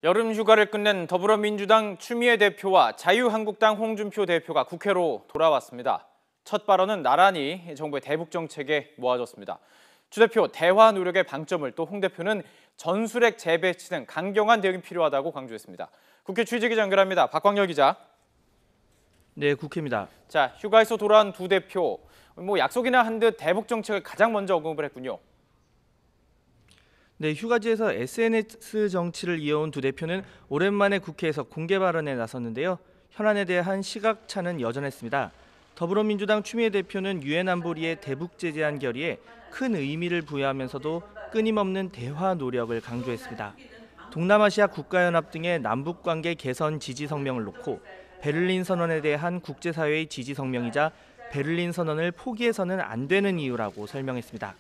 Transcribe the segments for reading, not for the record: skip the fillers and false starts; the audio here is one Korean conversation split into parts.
여름 휴가를 끝낸 더불어민주당 추미애 대표와 자유한국당 홍준표 대표가 국회로 돌아왔습니다. 첫 발언은 나란히 정부의 대북 정책에 모아졌습니다. 추 대표 대화 노력의 방점을, 또 홍 대표는 전술핵 재배치 등 강경한 대응이 필요하다고 강조했습니다. 국회 취재기자 연결합니다. 박광열 기자. 네, 국회입니다. 자, 휴가에서 돌아온 두 대표, 약속이나 한 듯 대북 정책을 가장 먼저 언급을 했군요. 네, 휴가지에서 SNS 정치를 이어온 두 대표는 오랜만에 국회에서 공개 발언에 나섰는데요. 현안에 대한 시각차는 여전했습니다. 더불어민주당 추미애 대표는 유엔 안보리의 대북 제재안 결의에 큰 의미를 부여하면서도 끊임없는 대화 노력을 강조했습니다. 동남아시아 국가연합 등의 남북관계 개선 지지 성명을 놓고 베를린 선언에 대한 국제사회의 지지 성명이자 베를린 선언을 포기해서는 안 되는 이유라고 설명했습니다.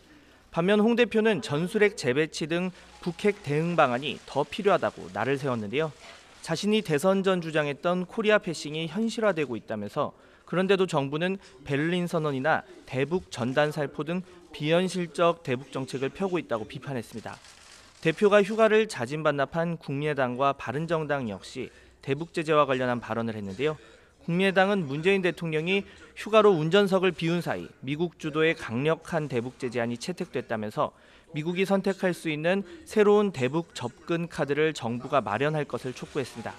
반면 홍 대표는 전술핵 재배치 등 북핵 대응 방안이 더 필요하다고 날을 세웠는데요. 자신이 대선 전 주장했던 코리아 패싱이 현실화되고 있다면서, 그런데도 정부는 베를린 선언이나 대북 전단 살포 등 비현실적 대북 정책을 펴고 있다고 비판했습니다. 대표가 휴가를 자진반납한 국민의당과 바른정당 역시 대북 제재와 관련한 발언을 했는데요. 국민의당은 문재인 대통령이 휴가로 운전석을 비운 사이 미국 주도의 강력한 대북 제재안이 채택됐다면서 미국이 선택할 수 있는 새로운 대북 접근 카드를 정부가 마련할 것을 촉구했습니다.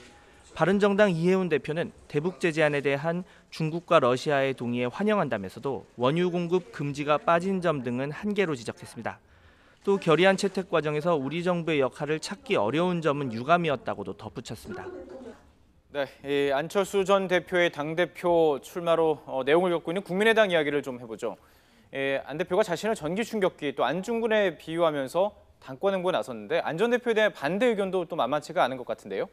바른정당 이해운 대표는 대북 제재안에 대한 중국과 러시아의 동의에 환영한다면서도 원유 공급 금지가 빠진 점 등은 한계로 지적했습니다. 또 결의안 채택 과정에서 우리 정부의 역할을 찾기 어려운 점은 유감이었다고도 덧붙였습니다. 네, 안철수 전 대표의 당대표 출마로 내용을 겪고 있는 국민의당 이야기를 좀 해보죠. 안 대표가 자신을 전기 충격기, 또 안중근에 비유하면서 당권 행보에 나섰는데, 안 전 대표에 대한 반대 의견도 또 만만치가 않은 것 같은데요.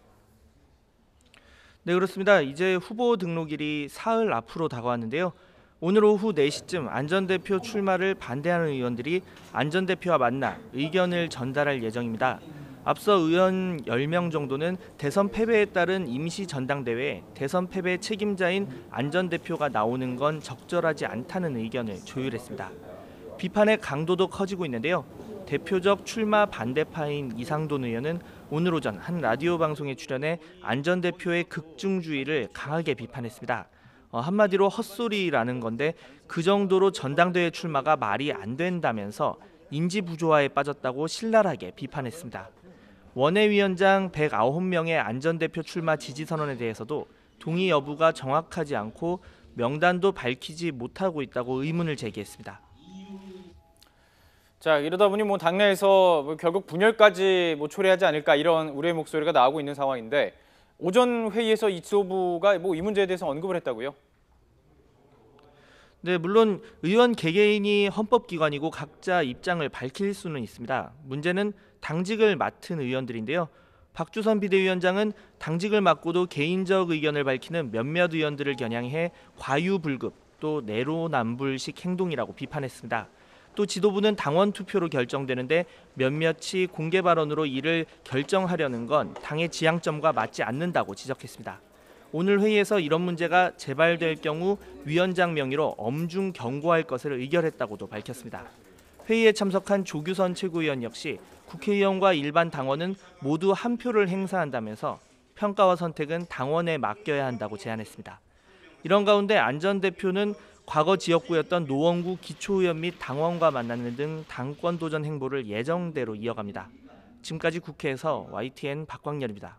네, 그렇습니다. 이제 후보 등록일이 사흘 앞으로 다가왔는데요. 오늘 오후 4시쯤 안 전 대표 출마를 반대하는 의원들이 안 전 대표와 만나 의견을 전달할 예정입니다. 앞서 의원 10명 정도는 대선 패배에 따른 임시 전당대회에 대선 패배 책임자인 안 전 대표가 나오는 건 적절하지 않다는 의견을 조율했습니다. 비판의 강도도 커지고 있는데요. 대표적 출마 반대파인 이상돈 의원은 오늘 오전 한 라디오 방송에 출연해 안 전 대표의 극중주의를 강하게 비판했습니다. 한마디로 헛소리라는 건데, 그 정도로 전당대회 출마가 말이 안 된다면서 인지 부조화에 빠졌다고 신랄하게 비판했습니다. 원외위원장 109명의 안 전 대표 출마 지지 선언에 대해서도 동의 여부가 정확하지 않고 명단도 밝히지 못하고 있다고 의문을 제기했습니다. 자, 이러다 보니 당내에서 결국 분열까지 초래하지 않을까, 이런 우려의 목소리가 나오고 있는 상황인데, 오전 회의에서 이수호부가 이 문제에 대해서 언급을 했다고요? 네, 물론 의원 개개인이 헌법기관이고 각자 입장을 밝힐 수는 있습니다. 문제는 당직을 맡은 의원들인데요. 박주선 비대위원장은 당직을 맡고도 개인적 의견을 밝히는 몇몇 의원들을 겨냥해 과유불급, 또 내로남불식 행동이라고 비판했습니다. 또 지도부는 당원 투표로 결정되는데 몇몇이 공개 발언으로 이를 결정하려는 건 당의 지향점과 맞지 않는다고 지적했습니다. 오늘 회의에서 이런 문제가 재발될 경우 위원장 명의로 엄중 경고할 것을 의결했다고도 밝혔습니다. 회의에 참석한 조규선 최고위원 역시 국회의원과 일반 당원은 모두 한 표를 행사한다면서 평가와 선택은 당원에 맡겨야 한다고 제안했습니다. 이런 가운데 안 전 대표는 과거 지역구였던 노원구 기초의원 및 당원과 만나는 등 당권 도전 행보를 예정대로 이어갑니다. 지금까지 국회에서 YTN 박광열입니다.